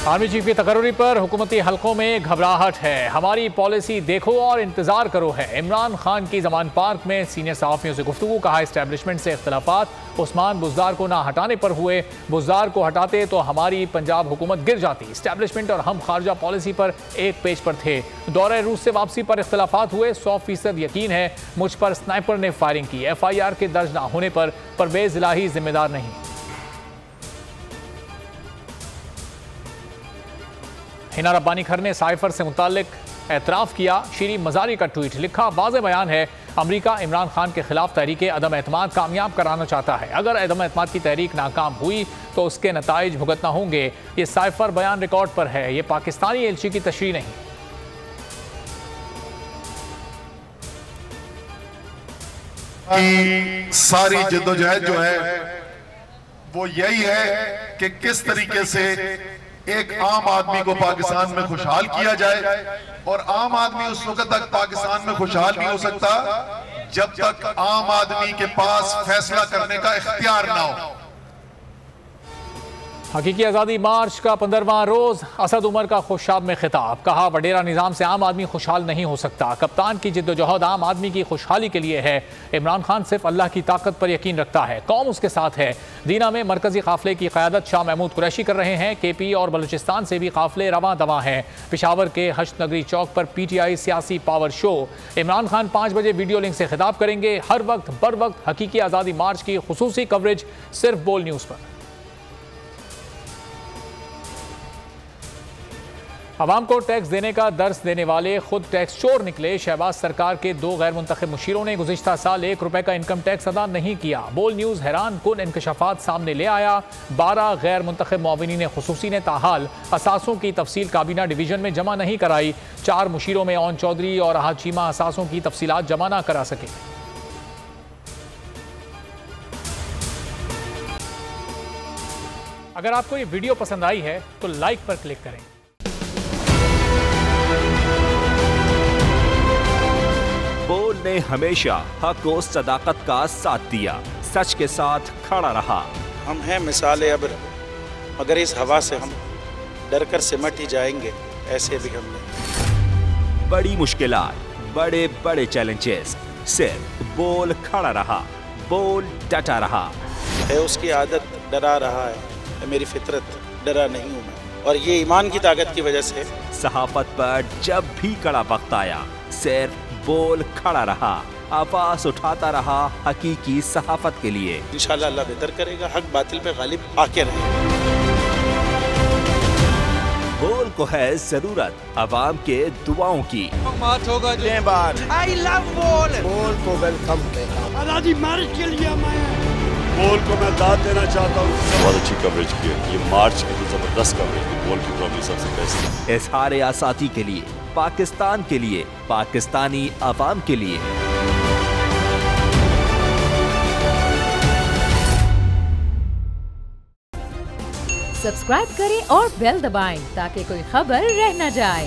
Army chief की तकर्री पर हुकूमती हलकों में घबराहट है। हमारी पॉलिसी देखो और इंतजार करो है। इमरान खान की जमान पार्क में सीनियर सहाफियों से गुफ्तगू। कहा एस्टेब्लिशमेंट से इख्तलाफात उस्मान बुज़दार को ना हटाने पर हुए। बुज़दार को हटाते तो हमारी पंजाब हुकूमत गिर जाती। एस्टेब्लिशमेंट और हम खारजा पॉलिसी पर एक पेज पर थे। दौरे रूस से वापसी पर इख्तलाफात हुए। 100% यकीन है मुझ पर स्नाइपर ने फायरिंग की। FIR के दर्ज न होने पर परवेज इलाही जिम्मेदार नहीं। हिना रब्बानी खर ने साइफर से मुताल्लिक एतराफ़ किया। शीरी मजारी का ट्वीट लिखा, वाज़े बयान है अमरीका इमरान खान के खिलाफ तहरीक अदम एतमाद कामयाब कराना चाहता है। अगर अदम एतमाद की तहरीक नाकाम हुई तो उसके नताइज भुगतना होंगे। ये साइफर बयान रिकॉर्ड पर है, ये पाकिस्तानी एलची की तशरीह नहीं। सारी जद्दोजहद जो है वो यही है कि किस तरीके से एक आम आदमी को पाकिस्तान में खुशहाल किया जाए। और आम आदमी उस वक्त तक पाकिस्तान में खुशहाल नहीं हो सकता जब तक आम आदमी के पास फैसला करने का इख्तियार ना हो। हकीकी आज़ादी मार्च का 15वां रोज असद उमर का खुशाब में खिताब। कहा वडेरा निज़ाम से आम आदमी खुशहाल नहीं हो सकता। कप्तान की जिद्दोजहद आम आदमी की खुशहाली के लिए है। इमरान खान सिर्फ अल्लाह की ताकत पर यकीन रखता है, कौम उसके साथ है। दीना में मरकजी काफिले की क़यादत शाह महमूद कुरैशी कर रहे हैं। KP और बलूचिस्तान से भी काफिले रवां दवां हैं। पेशावर के हश्त नगरी चौक पर PTI सियासी पावर शो। इमरान खान 5 बजे वीडियो लिंक से खिताब करेंगे। हर वक्त बर वक्त हकीकी आज़ादी मार्च की खुसूसी कवरेज सिर्फ बोल न्यूज़ पर। अवाम को टैक्स देने का दर्स देने वाले खुद टैक्स चोर निकले। शहबाज सरकार के 2 गैर मुंतखब मुशीरों ने गुज़िश्ता साल 1 रुपए का इनकम टैक्स अदा नहीं किया। बोल न्यूज़ हैरान कुन इंकशाफात सामने ले आया। 12 गैर मुंतखब मुआविनीन खुसूसी ने ताहाल असासों की तफसील काबीना डिवीजन में जमा नहीं कराई। 4 मुशीरों में ओन चौधरी और अहद चीमा असासों की तफसीलात जमा ना करा सके। अगर आपको ये वीडियो पसंद आई है तो लाइक पर क्लिक करें। बोल ने हमेशा हक और सदाकत का साथ दिया, सच के साथ खड़ा रहा। हम हैं मिसाल अब्र, मगर इस हवा से हम डर कर सिमट ही जाएंगे, ऐसे भी हम नहीं। बड़ी मुश्किलात, बड़े बड़े चैलेंजेस, सिर्फ बोल खड़ा रहा, बोल डटा रहा। है उसकी आदत डरा रहा है, मेरी फितरत डरा नहीं हूँ मैं, और ये ईमान की ताकत की वजह से। सहाफत पर जब भी कड़ा वक्त आया सिर्फ बोल खड़ा रहा, आवाज उठाता रहा हकीकी सहाफत के लिए। इंशाअल्लाह अल्लाह बेहतर करेगा, हक बातिल पे गालिब आके रहे। बोल को है जरूरत अवाम के दुआओं की। मार्च होगा आई लव बोल। बोल को वेलकम आज़ादी मार्च के लिए बोल को मैं दाद देना चाहता हूँ। बहुत अच्छी कवरेज की है, ये मार्च की तो जबरदस्त कवरेज की। बोल की प्रॉब्लम सबसे बेस्ट है। इज़हार आज़ादी के लिए, पाकिस्तान के लिए, पाकिस्तानी अवाम के लिए। सब्सक्राइब करें और बेल दबाएं ताकि कोई खबर रह न जाए।